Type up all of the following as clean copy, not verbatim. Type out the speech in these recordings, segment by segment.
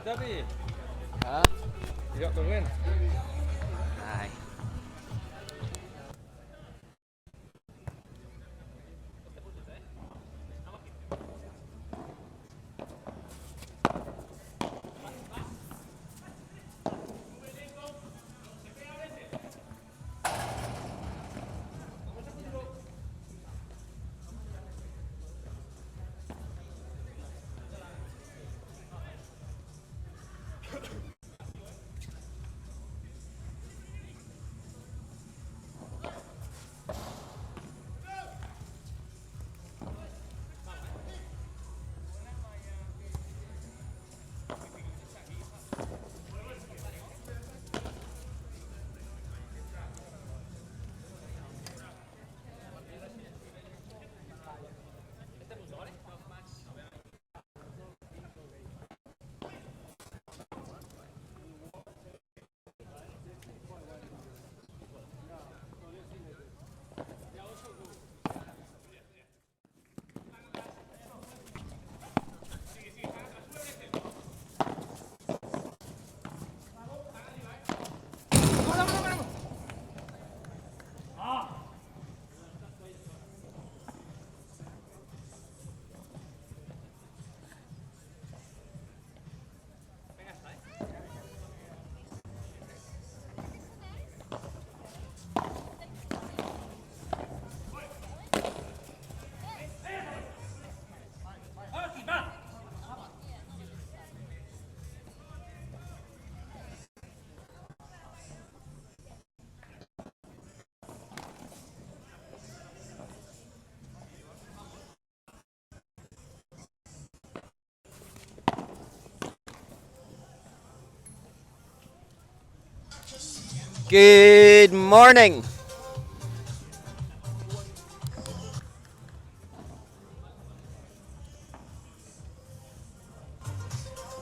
Xavi, Huh? you got the win. Aye. Good morning.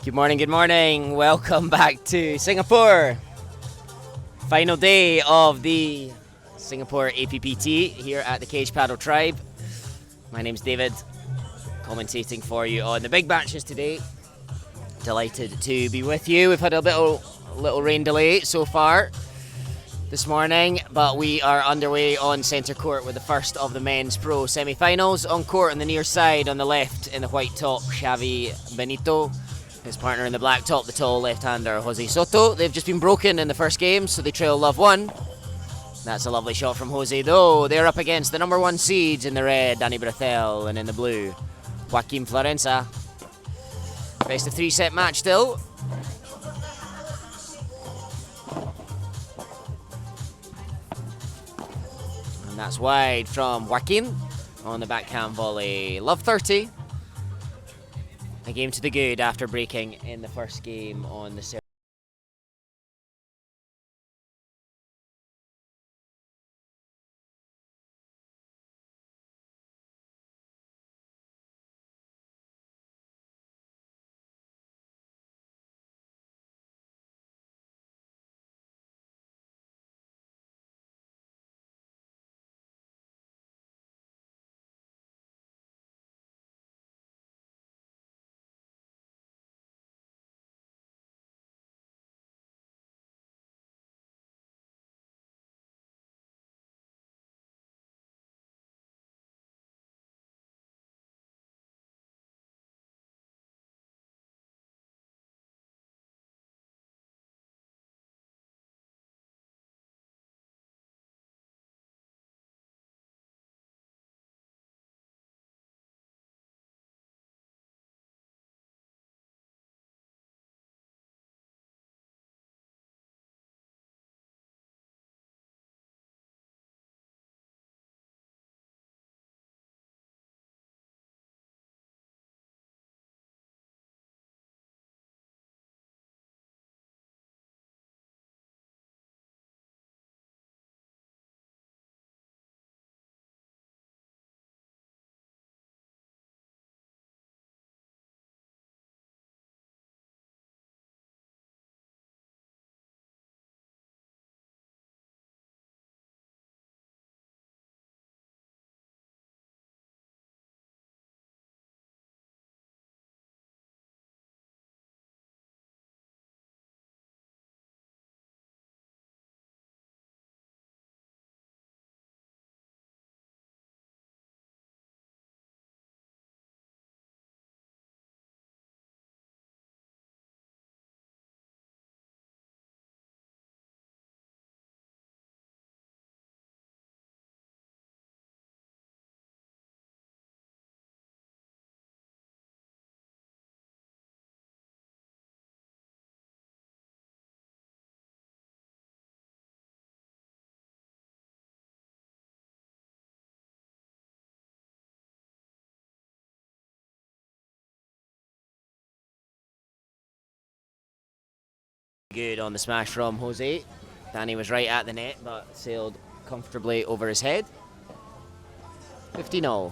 Good morning, good morning. Welcome back to Singapore. Final day of the Singapore APPT here at the Cage Paddle Tribe. My name's David, commentating for you on the big matches today. Delighted to be with you. We've had a little rain delay so far this morning, but we are underway on centre court with the first of the men's pro semi-finals. On court on the near side, on the left in the white top, Xavi Beneito. His partner in the black top, the tall left-hander, Jose Soto. They've just been broken in the first game, so they trail love 1. That's a lovely shot from Jose, though. They're up against the number 1 seeds in the red, Dani Bressel, and in the blue, Joaquim Florensa. Best of 3 set match still. And that's wide from Joaquim on the backhand volley. Love 30. A game to the good after breaking in the first game on the Good on the smash from Jose. Dani was right at the net, but sailed comfortably over his head. 15-0.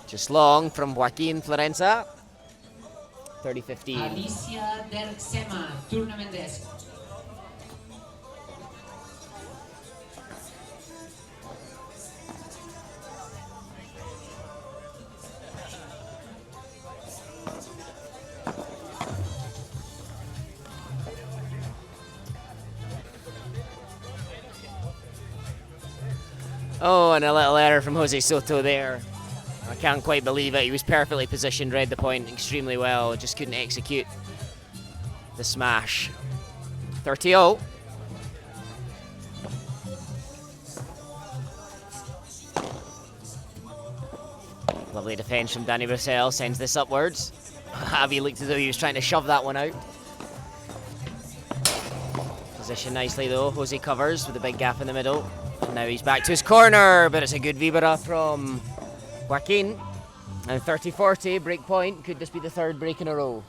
Just long from Joaquim Florensa. 30-15. Alicia del Sema, tournament desk. Oh, and a little error from Jose Soto there. I can't quite believe it. He was perfectly positioned, read the point extremely well, just couldn't execute the smash. 30-0. Lovely defense from Dani Bressel, sends this upwards. Xavi looked as though he was trying to shove that one out. Position nicely though, Jose covers with a big gap in the middle. And now he's back to his corner, but it's a good vibra from Joaquim. And 30-40, break point. Could this be the third break in a row?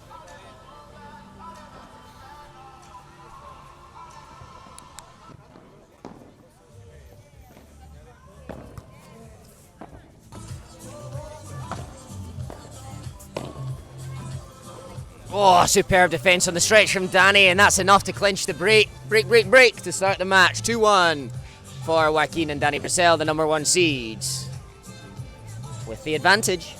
Oh, superb defence on the stretch from Dani, and that's enough to clinch the break to start the match. 2-1 for Joaquim and Dani Bressel, the number 1 seeds, with the advantage.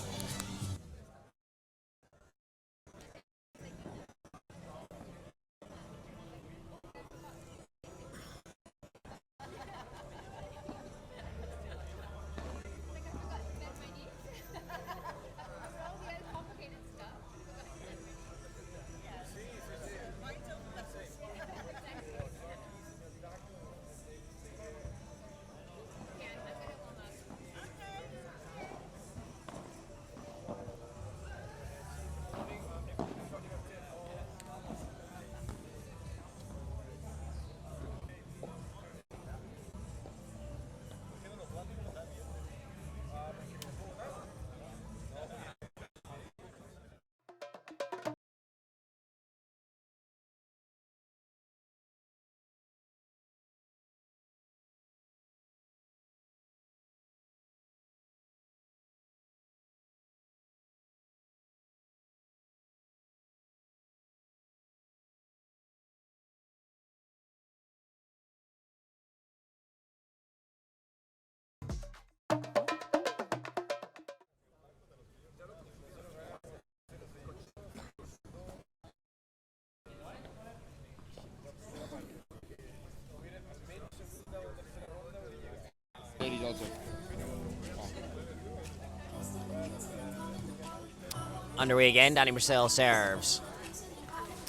Underway again, Dani Bressel serves.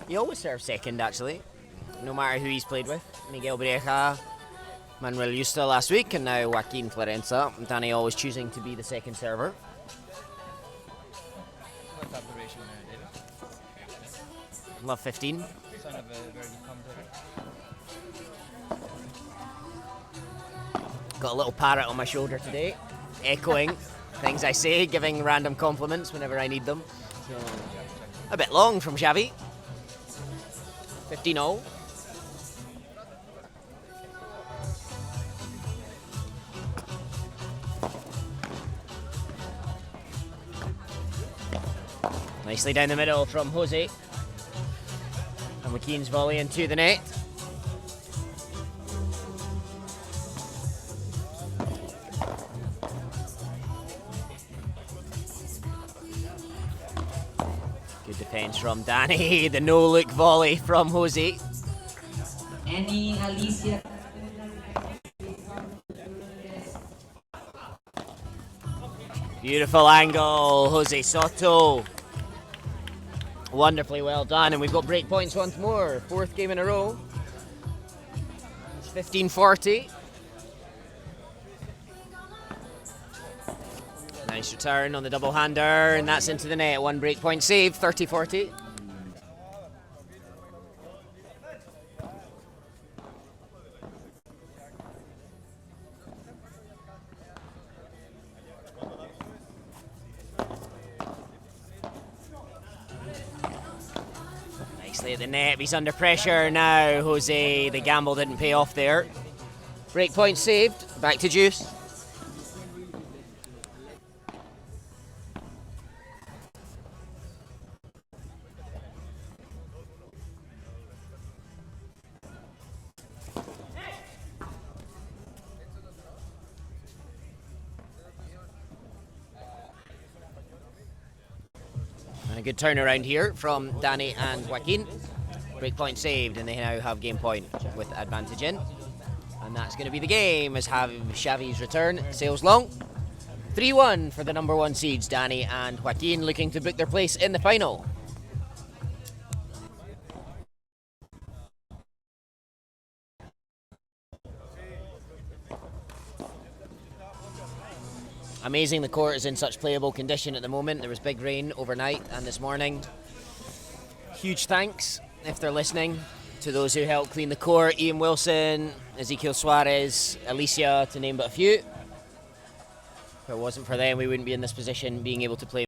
He always serves second, actually, no matter who he's played with. Miguel Breja, Manuel Justa last week, and now Joaquim Florensa. Dani always choosing to be the second server. What's observation there, David? Love 15. Son of a very good commentator. Got a little parrot on my shoulder today, echoing things I say, giving random compliments whenever I need them. So, a bit long from Xavi. 15-0. Nicely down the middle from Jose. And Joaquim's volley into the net. Good defense from Dani. The no-look volley from Jose. Annie Alicia. Beautiful angle, Jose Soto. Wonderfully well done, and we've got break points once more. 4th game in a row. It's 15-40. Nice return on the double-hander, and that's into the net. 1 break point save, 30-40. nicely at the net. He's under pressure now, Jose. The gamble didn't pay off there. Break point saved. Back to Juice. And a good turnaround here from Dani and Joaquim. Break point saved, and they now have game point with advantage in. And that's going to be the game as Xavi's return sails long. 3-1 for the number 1 seeds, Dani and Joaquim, looking to book their place in the final. Amazing the court is in such playable condition at the moment. There was big rain overnight and this morning. Huge thanks, if they're listening, to those who helped clean the court. Ian Wilson, Ezekiel Suarez, Alicia, to name but a few. If it wasn't for them, we wouldn't be in this position, being able to play.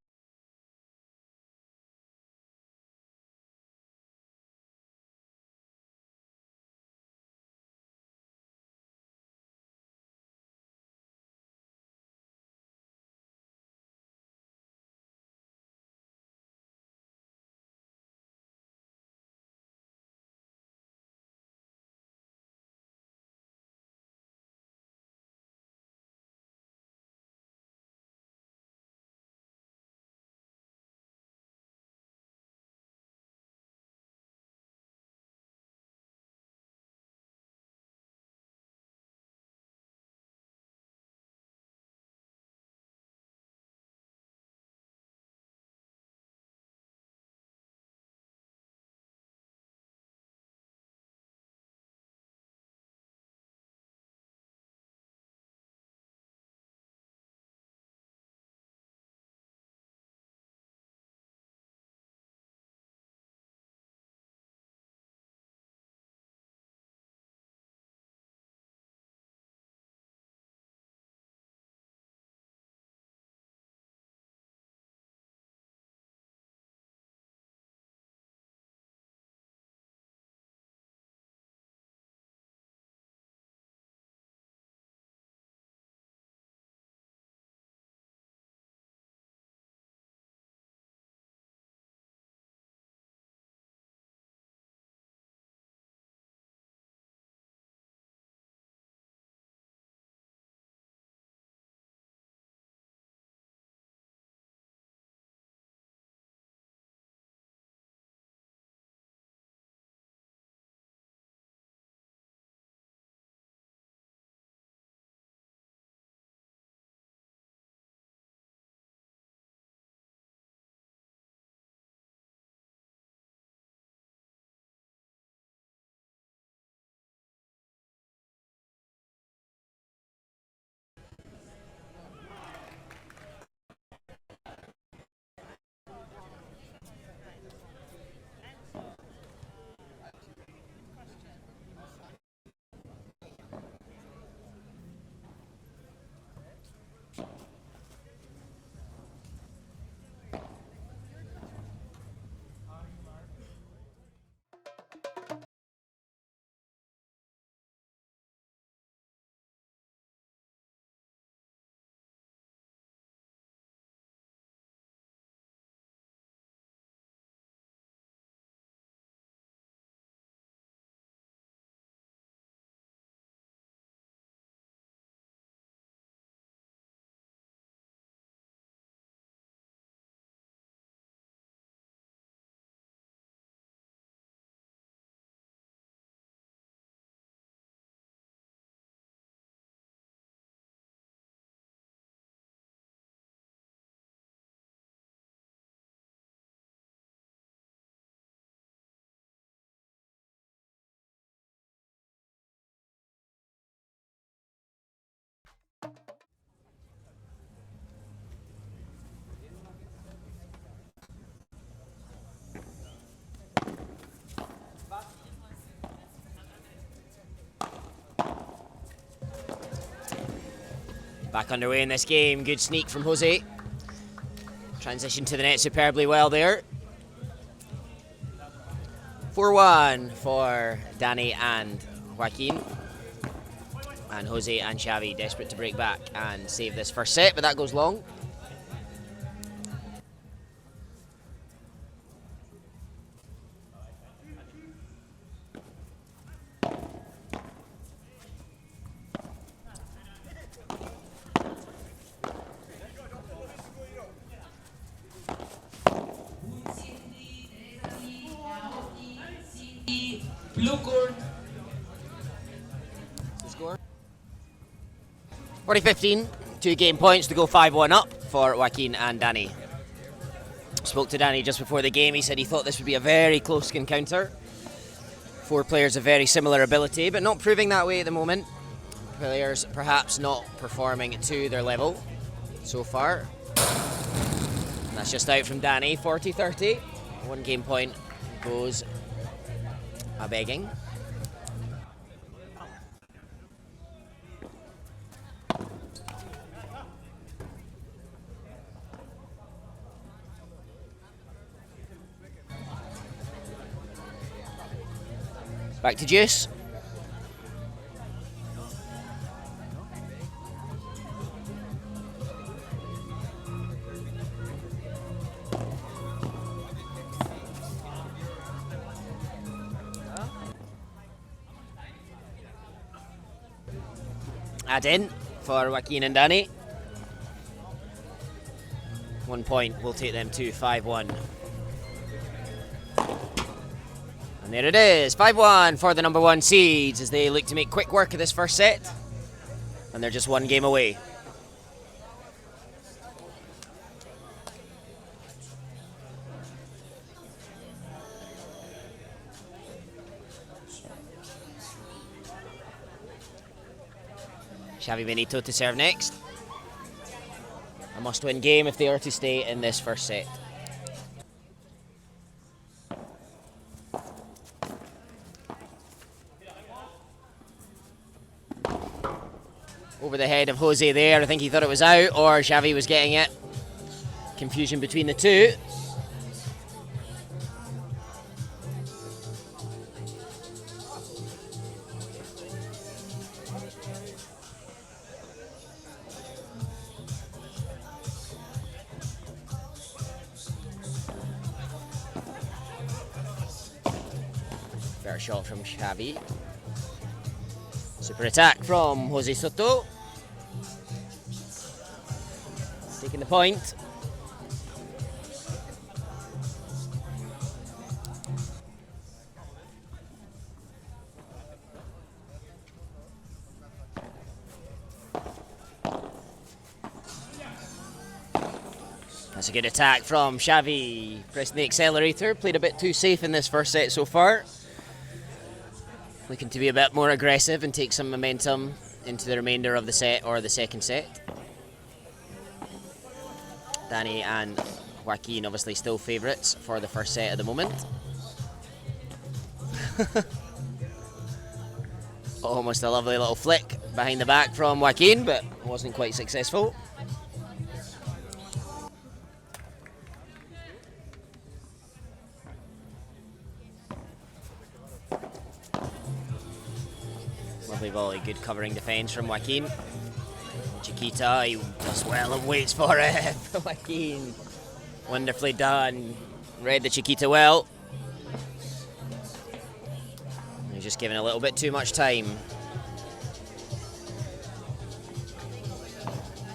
Back underway in this game. Good sneak from Jose. Transition to the net superbly well there. 4-1 for Dani and Joaquim. And Jose and Xavi desperate to break back and save this first set, but that goes long. Blue court. Score 40-15, 2 game points to go 5-1 up for Joaquin and Dani. Spoke to Dani just before the game. He said he thought this would be a very close encounter. 4 players of very similar ability, but not proving that way at the moment. Players perhaps not performing to their level so far. And that's just out from Dani, 40-30. 1 game point goes a begging. Back to Juice. Add in for Joaquin and Dani. 1 point will take them to 5-1. And there it is, 5-1 for the number 1 seeds as they look to make quick work of this first set. And they're just 1 game away. Xavi Beneito to serve next. A must-win game if they are to stay in this first set. Over the head of Jose there. I think he thought it was out, or Xavi was getting it. Confusion between the two. Fair shot from Xavi. Super attack from Jose Soto. Taking the point. That's a good attack from Xavi. Pressing the accelerator. Played a bit too safe in this first set so far. Looking to be a bit more aggressive and take some momentum into the remainder of the set or the second set. Dani and Joaquin obviously still favourites for the first set at the moment. Almost a lovely little flick behind the back from Joaquin, but wasn't quite successful. Lovely volley, good covering defence from Joaquin. Chiquita, he does well and waits for it. Joaquin, wonderfully done. Read the Chiquita well. He's just given a little bit too much time.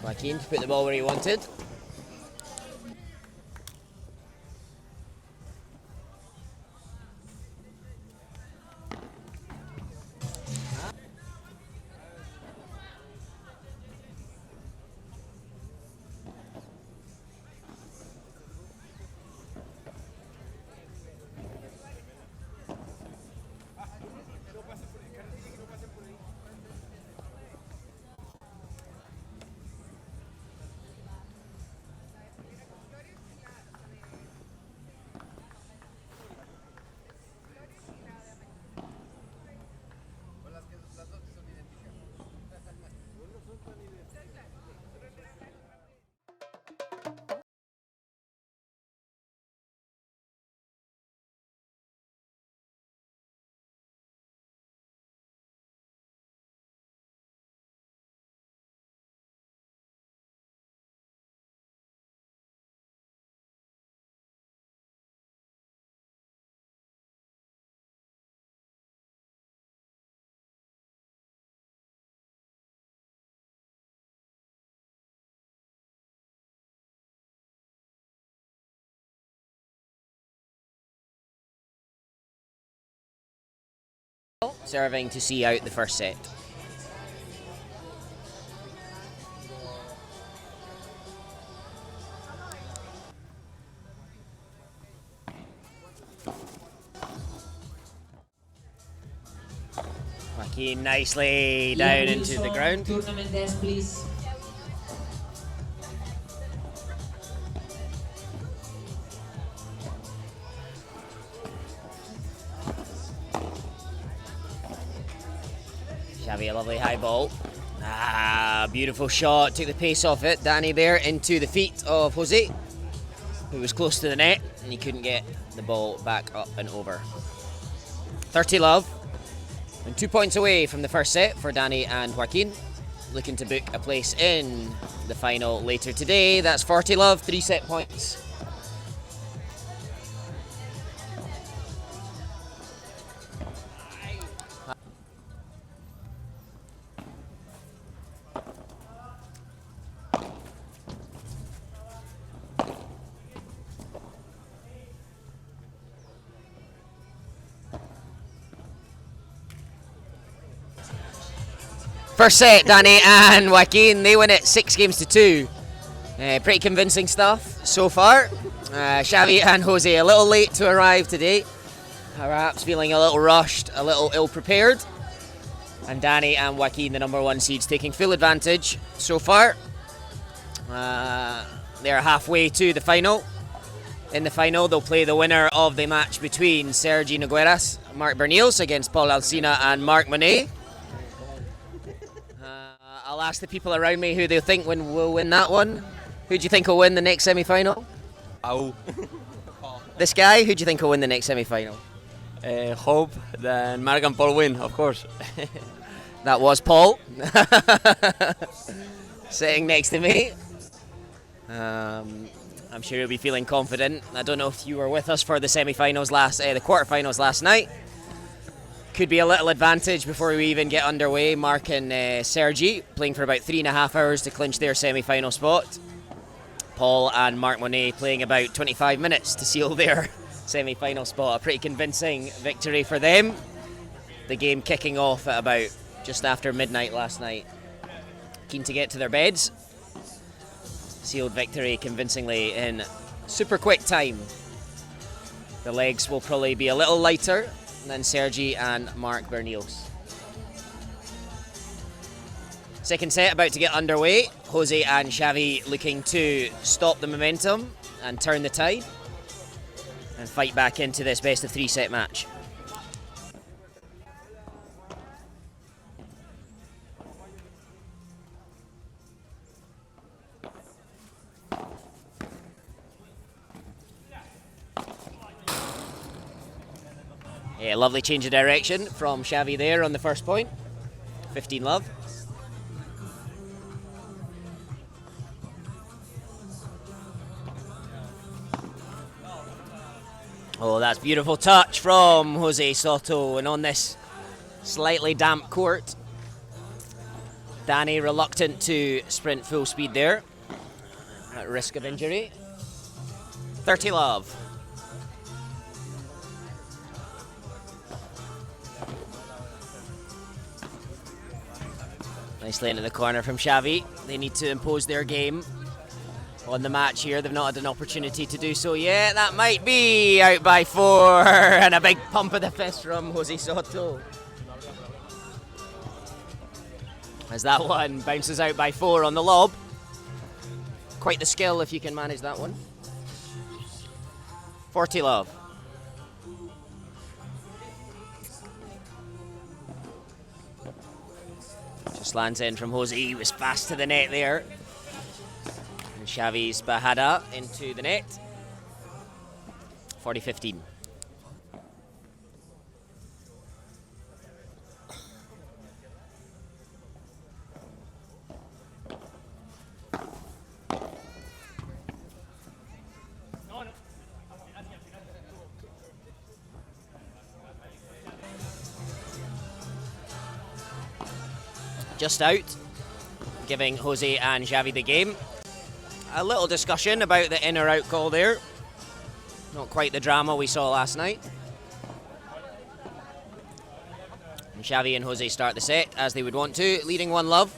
Joaquin to put the ball where he wanted. serving to see out the first set. Joaquim nicely down into the ground. Tournament desk, please. Xavi, a lovely high ball. Beautiful shot. Took the pace off it. Dani there into the feet of Jose, who was close to the net, and he couldn't get the ball back up and over. 30 love. And 2 points away from the first set for Dani and Joaquim. Looking to book a place in the final later today. That's 40 love, 3 set points. First set, Dani and Joaquim, they win it 6-2. Pretty convincing stuff so far. Xavi and Jose a little late to arrive today. Perhaps feeling a little rushed, a little ill-prepared. And Dani and Joaquim, the number 1 seeds, taking full advantage so far. They're halfway to the final. In the final, they'll play the winner of the match between Sergi Nogueras, Marc Bernios against Paul Alsina and Marc Monet. I'll ask the people around me who they think will win that one. Who do you think will win the next semi-final? This guy, who do you think will win the next semi-final? Hope that Marc and Paul win, of course. That was Paul, sitting next to me. I'm sure he'll be feeling confident. I don't know if you were with us for the semi-finals the quarter-finals last night. Could be a little advantage before we even get underway. Marc and Sergi playing for about 3.5 hours to clinch their semi-final spot. Paul and Marc Monet playing about 25 minutes to seal their semi-final spot. A pretty convincing victory for them. The game kicking off at about just after midnight last night. Keen to get to their beds. Sealed victory convincingly in super quick time. The legs will probably be a little lighter than Sergi and Marc Bernios. Second set about to get underway. Jose and Xavi looking to stop the momentum and turn the tide and fight back into this best of 3 set match. Yeah, lovely change of direction from Xavi there on the first point. 15 love. Oh, that's beautiful touch from Jose Soto, and on this slightly damp court, Dani reluctant to sprint full speed there at risk of injury. 30 love. Nicely into the corner from Xavi. They need to impose their game on the match here. They've not had an opportunity to do so yet. That might be out by 4, and a big pump of the fist from Jose Soto. As that one bounces out by 4 on the lob. Quite the skill if you can manage that one. 40 love. Just lands in from Jose. He was fast to the net there. And Xavi's Bajada into the net. 40-15. Just out, giving Jose and Xavi the game. A little discussion about the in or out call there. Not quite the drama we saw last night. And Xavi and Jose start the set as they would want to, leading 1-love.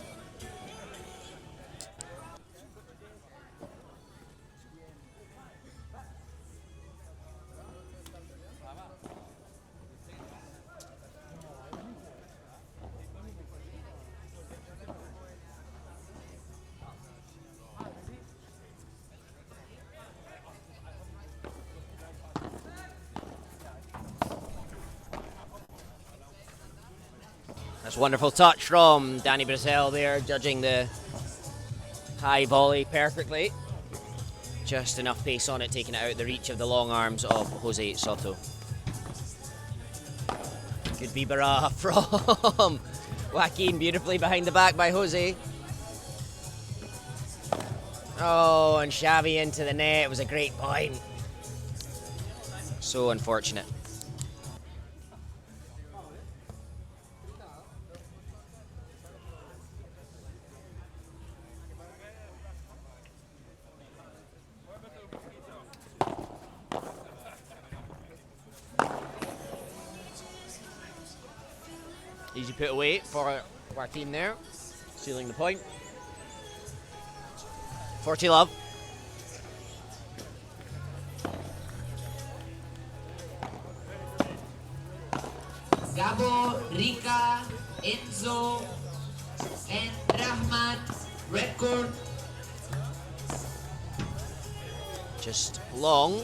That's a wonderful touch from Dani Bressel there, judging the high volley perfectly. Just enough pace on it, taking it out the reach of the long arms of Jose Soto. Good Bibara from Joaquim, beautifully behind the back by Jose. Oh, and Xavi into the net. It was a great point. So unfortunate. Easy put away for Joaquim there, sealing the point. 40-love. Gabo, Rika, Enzo, and Rahmat. Red court. Just long.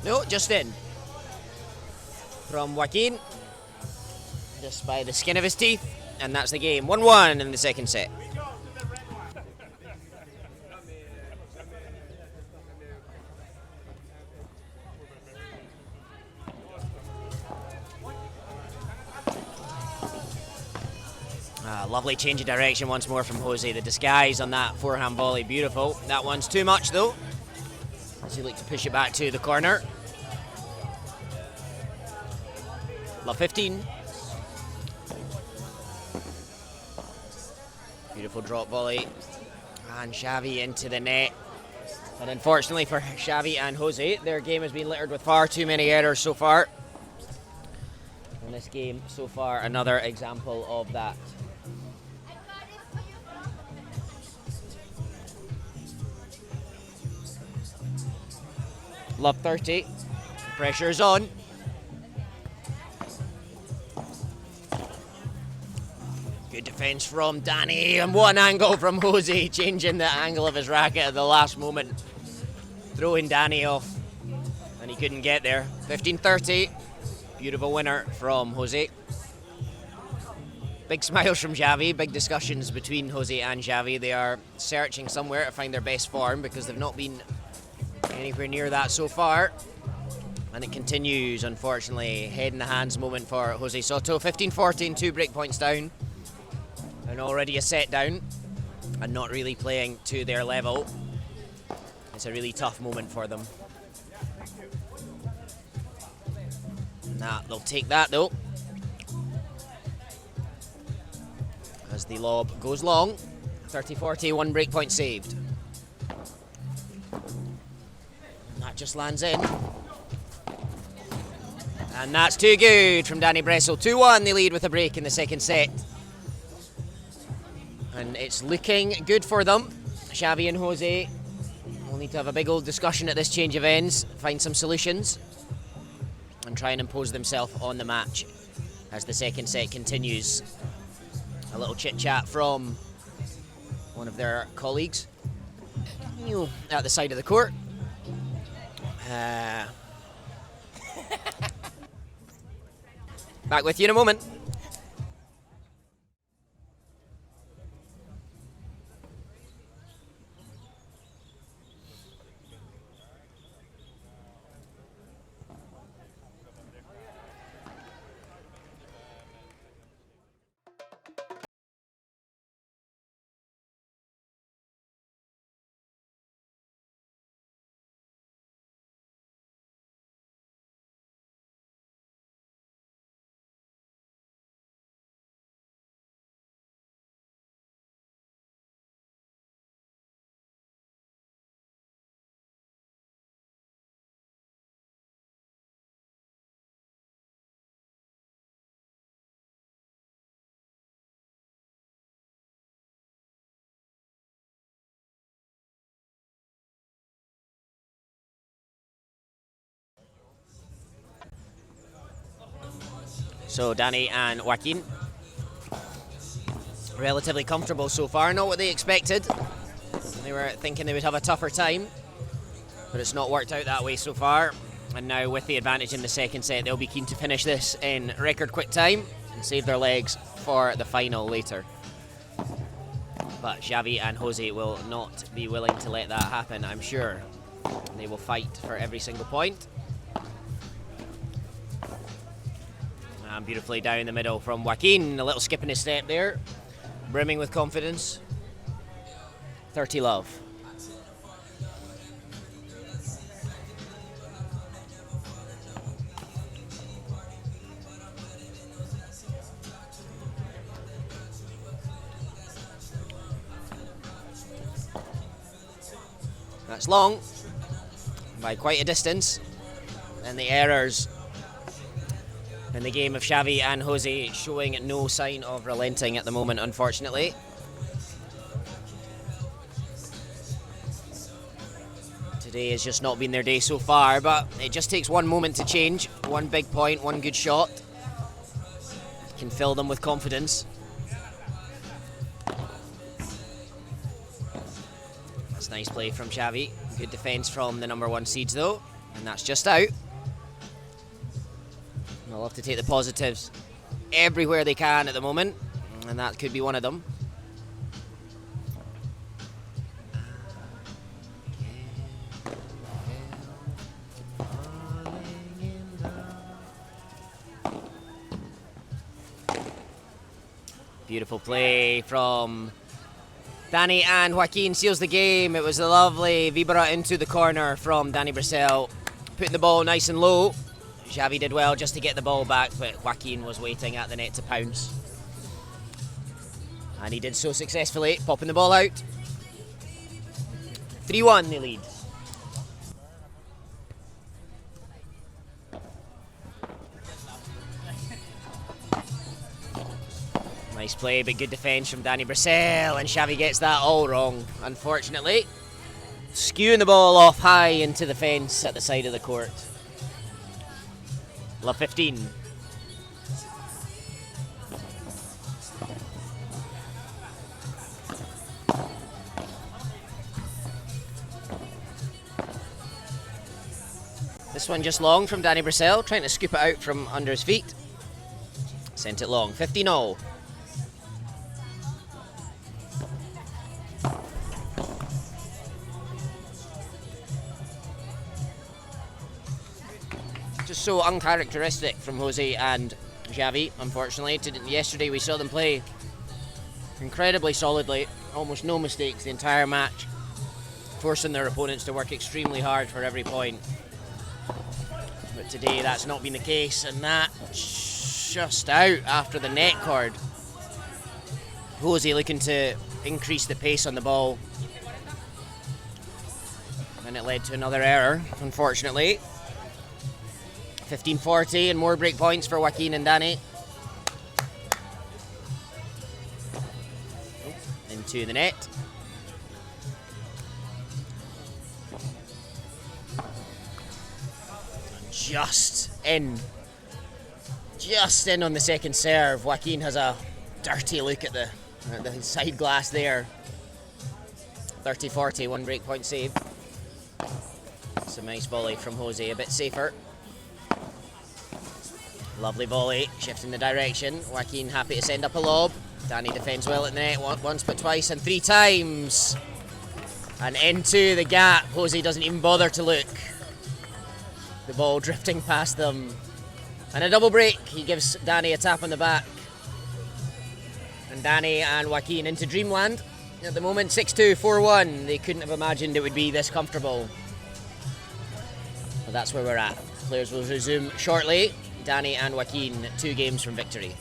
No, just in. From Joaquin. Just by the skin of his teeth. And that's the game. 1-1 in the second set. Lovely change of direction once more from Jose. The disguise on that forehand volley, beautiful. That one's too much though, as he looked to push it back to the corner. Love 15. Beautiful drop volley. And Xavi into the net. But unfortunately for Xavi and Jose, their game has been littered with far too many errors so far. In this game so far, another example of that. Love 30. Pressure's on. Good defense from Dani, and one angle from Jose, changing the angle of his racket at the last moment. Throwing Dani off, and he couldn't get there. 15-30. Beautiful winner from Jose. Big smiles from Xavi, big discussions between Jose and Xavi. They are searching somewhere to find their best form because they've not been anywhere near that so far. And it continues, unfortunately. Head in the hands moment for Jose Soto. 15-14, 2 break points down. And already a set down. And not really playing to their level. It's a really tough moment for them. Nah, they'll take that though. As the lob goes long. 30-40, 1 break point saved. That just lands in. And that's too good from Dani Bressel. 2-1, they lead with a break in the second set. And it's looking good for them. Xavi and Jose will need to have a big old discussion at this change of ends, find some solutions, and try and impose themselves on the match as the second set continues. A little chit-chat from one of their colleagues at the side of the court. Back with you in a moment. So Dani and Joaquim, relatively comfortable so far. Not what they expected. They were thinking they would have a tougher time, but it's not worked out that way so far. And now with the advantage in the second set, they'll be keen to finish this in record quick time and save their legs for the final later. But Xavi and Jose will not be willing to let that happen, I'm sure. They will fight for every single point. And beautifully down the middle from Joaquim, a little skip in his step there, brimming with confidence. 30 love. That's long, by quite a distance, and the errors in the game of Xavi and Jose showing no sign of relenting at the moment, unfortunately. Today has just not been their day so far, but it just takes one moment to change. One big point, one good shot can fill them with confidence. That's nice play from Xavi. Good defence from the number 1 seeds though, and that's just out. They'll have to take the positives everywhere they can at the moment, and that could be one of them. Beautiful play from Dani, and Joaquim seals the game. It was a lovely vibra into the corner from Dani Bressel, putting the ball nice and low. Xavi did well just to get the ball back, but Joaquim was waiting at the net to pounce. And he did so successfully, popping the ball out. 3-1 they lead. Nice play, but good defence from Dani Bressel, and Xavi gets that all wrong, unfortunately. Skewing the ball off high into the fence at the side of the court. Love 15. This one just long from Dani Bressel, trying to scoop it out from under his feet. Sent it long, 15-all. Just so uncharacteristic from Jose and Xavi, unfortunately. Yesterday we saw them play incredibly solidly, almost no mistakes the entire match, forcing their opponents to work extremely hard for every point. But today that's not been the case, and that just out after the net cord. Jose looking to increase the pace on the ball, and it led to another error, unfortunately. 15-40 and more break points for Joaquim and Dani. Into the net. Just in on the second serve. Joaquim has a dirty look at the side glass there. 30-40, 1 break point save. It's a nice volley from Jose, a bit safer. Lovely volley, shifting the direction. Joaquim happy to send up a lob. Dani defends well at the net once but twice and 3 times. And into the gap. Jose doesn't even bother to look. The ball drifting past them. And a double break. He gives Dani a tap on the back. And Dani and Joaquim into dreamland. At the moment, 6-2, 4-1. They couldn't have imagined it would be this comfortable. But that's where we're at. Players will resume shortly. Dani and Joaquim, 2 games from victory.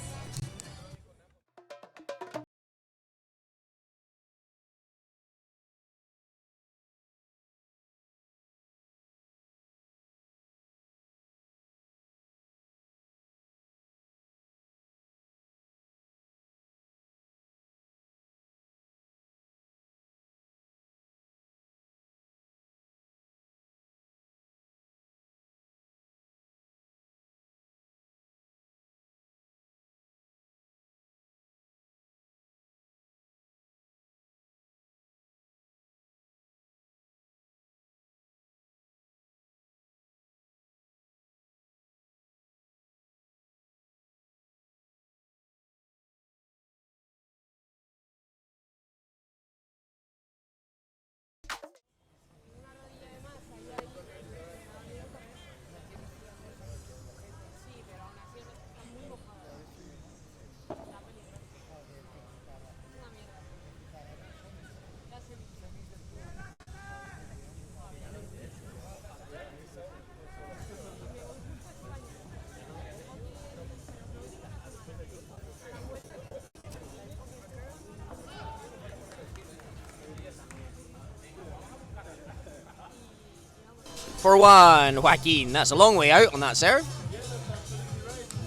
4-1. Joaquim, that's a long way out on that serve.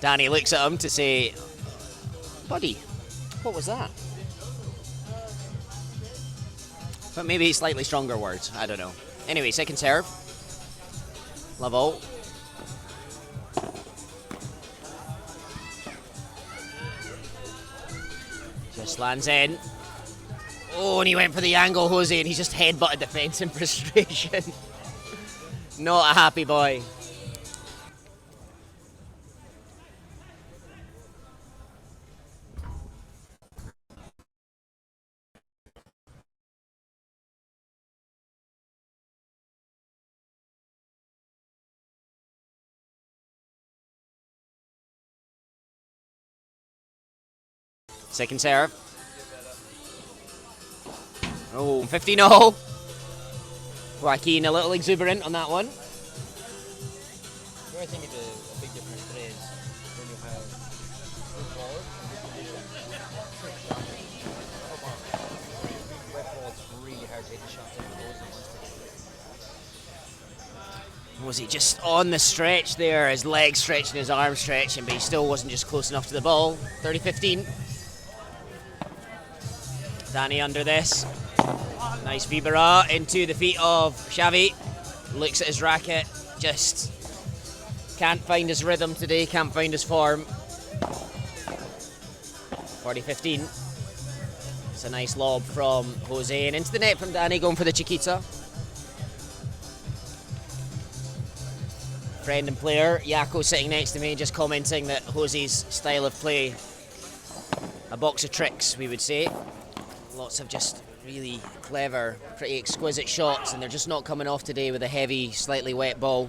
Dani looks at him to say, buddy, what was that? But maybe slightly stronger words, I don't know. Anyway, second serve. Level. Just lands in. Oh, and he went for the angle, Jose, and he just headbutted the fence in frustration. Not a happy boy. Second serve. Oh, 50-0. Joaquim a little exuberant on that one. Where I think it's a big difference is when you have good ballers and good wet balls, it's really hard to hit the shots out of those. Was he just on the stretch there, his legs stretching, his arms stretching, but he still wasn't just close enough to the ball. 30-15. Dani under this. Nice vibra into the feet of Xavi. Looks at his racket. Just can't find his rhythm today, can't find his form. 40-15. It's a nice lob from Jose and into the net from Dani, going for the Chiquita. Friend and player, Yako, sitting next to me, just commenting that Jose's style of play, a box of tricks, we would say. Lots of just really clever, pretty exquisite shots, and they're just not coming off today with a heavy, slightly wet ball.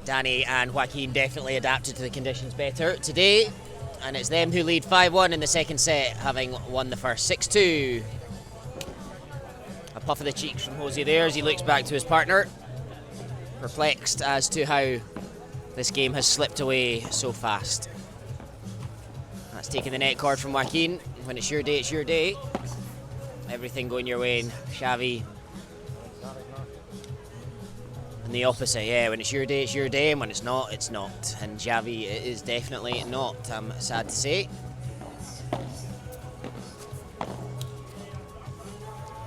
Dani and Joaquim definitely adapted to the conditions better today, and it's them who lead 5-1 in the second set, having won the first 6-2. A puff of the cheeks from Jose there as he looks back to his partner, perplexed as to how this game has slipped away so fast. That's taking the net cord from Joaquim. When it's your day, it's your day. Everything going your way, and Xavi. And the opposite, yeah. When it's your day, it's your day, and when it's not, it's not. And Xavi, it is definitely not, I'm sad to say.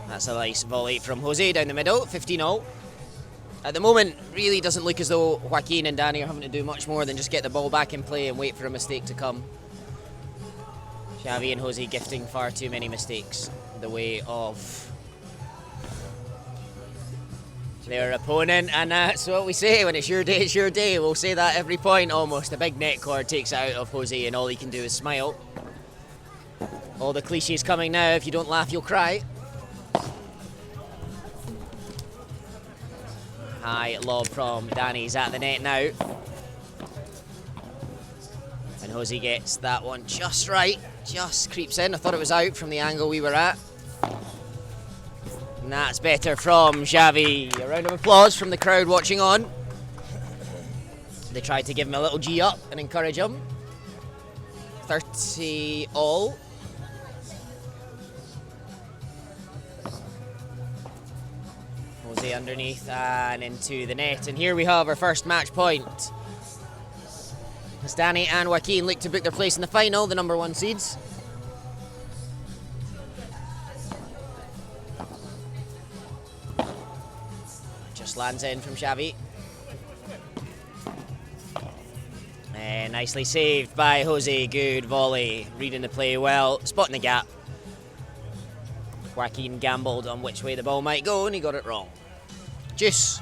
That's a nice volley from Jose down the middle, 15-0. At the moment, really doesn't look as though Joaquim and Dani are having to do much more than just get the ball back in play and wait for a mistake to come. Xavi and Jose gifting far too many mistakes the way of their opponent, and that's what we say. When it's your day, it's your day. We'll say that every point almost. A big net cord takes it out of Jose, and all he can do is smile. All the cliches coming now. If you don't laugh, you'll cry. High lob from Dani's at the net now. And Jose gets that one just right. Just creeps in. I thought it was out from the angle we were at. And that's better from Xavi. A round of applause from the crowd watching on. They tried to give him a little G up and encourage him. 30 all. Jose underneath and into the net. And here we have our first match point. As Dani and Joaquim look to book their place in the final, the number 1 seeds. Just lands in from Xavi. And nicely saved by Jose. Good volley. Reading the play well. Spotting the gap. Joaquim gambled on which way the ball might go and he got it wrong. Juice.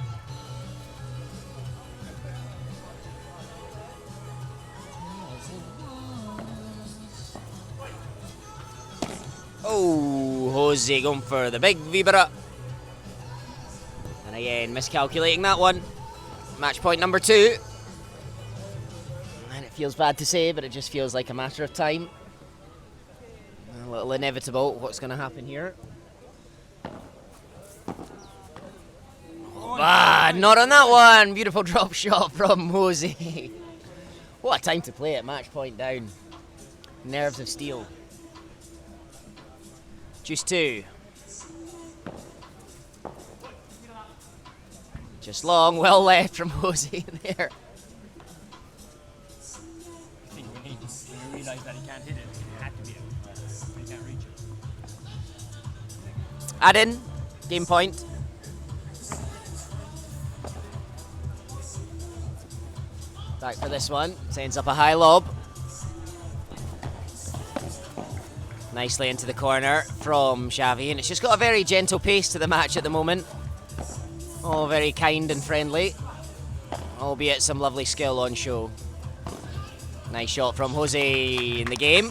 Oh, Jose going for the big vibra. And again, miscalculating that one. Match point number 2. And it feels bad to say, but it just feels like a matter of time. A little inevitable what's going to happen here. Ah, not on that one. Beautiful drop shot from Jose. What a time to play at match point down. Nerves of steel. Juice 2. Just long, well left from Jose there. I think when he realised that he can't hit it, it had to be out. He can't reach it. Add in, game point. Back for this one, sends up a high lob. Nicely into the corner from Xavi, and it's just got a very gentle pace to the match at the moment. All very kind and friendly, albeit some lovely skill on show. Nice shot from Jose in the game.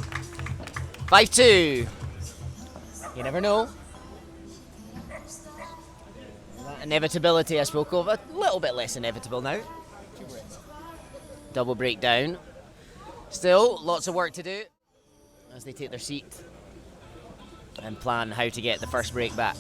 5-2. You never know. That inevitability I spoke of, a little bit less inevitable now. Double breakdown. Still, lots of work to do as they take their seat and plan how to get the first break back.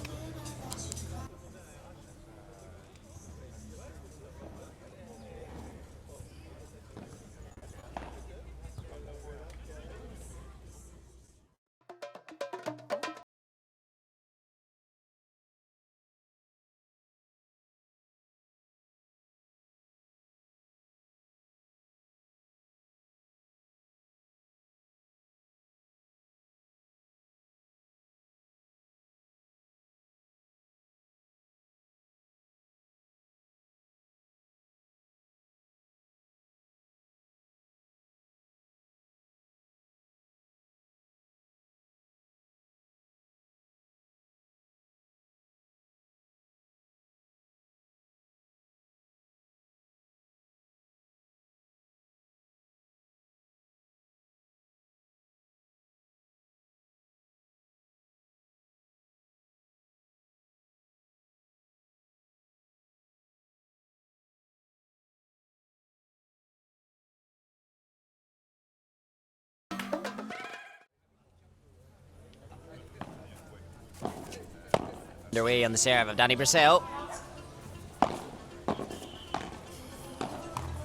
Underway on the serve of Dani Bressel.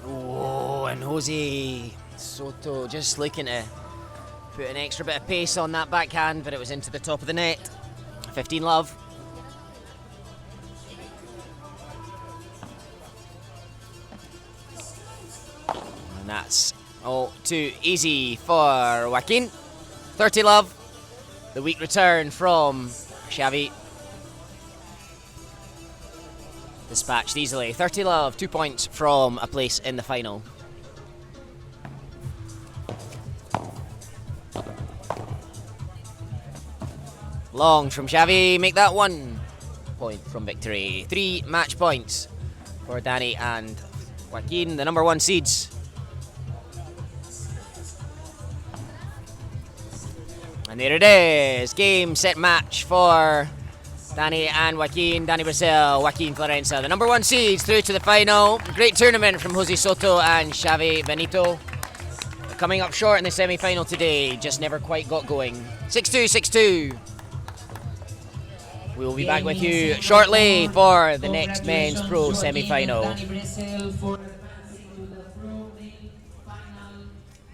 Oh, and Jose Soto just looking to put an extra bit of pace on that backhand, but it was into the top of the net. 15 love. And that's all too easy for Joaquim. 30 love. The weak return from Xavi. Dispatched easily. 30 love, 2 points from a place in the final. Long from Xavi, make that 1 point from victory. 3 match points for Dani and Joaquim, the number 1 seeds. And there it is, game, set, match for Dani and Joaquim. Dani Bressel, Joaquim Florensa, the number 1 seeds through to the final. Great tournament from Jose Soto and Xavi Beneito. Coming up short in the semi-final today, just never quite got going. 6-2, 6-2. We will be back with you shortly for the next men's pro semi-final. Dani Bressel for advancing to the pro main final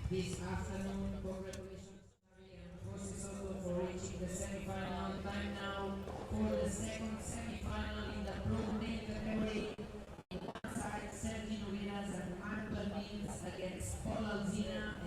this afternoon. Congratulations, Xavi and Jose Soto, for reaching the semi-final. Time now for the second semi-final in the pro main category. On one side, Sergi Noviras and Mark Balmins against Paul Alzina.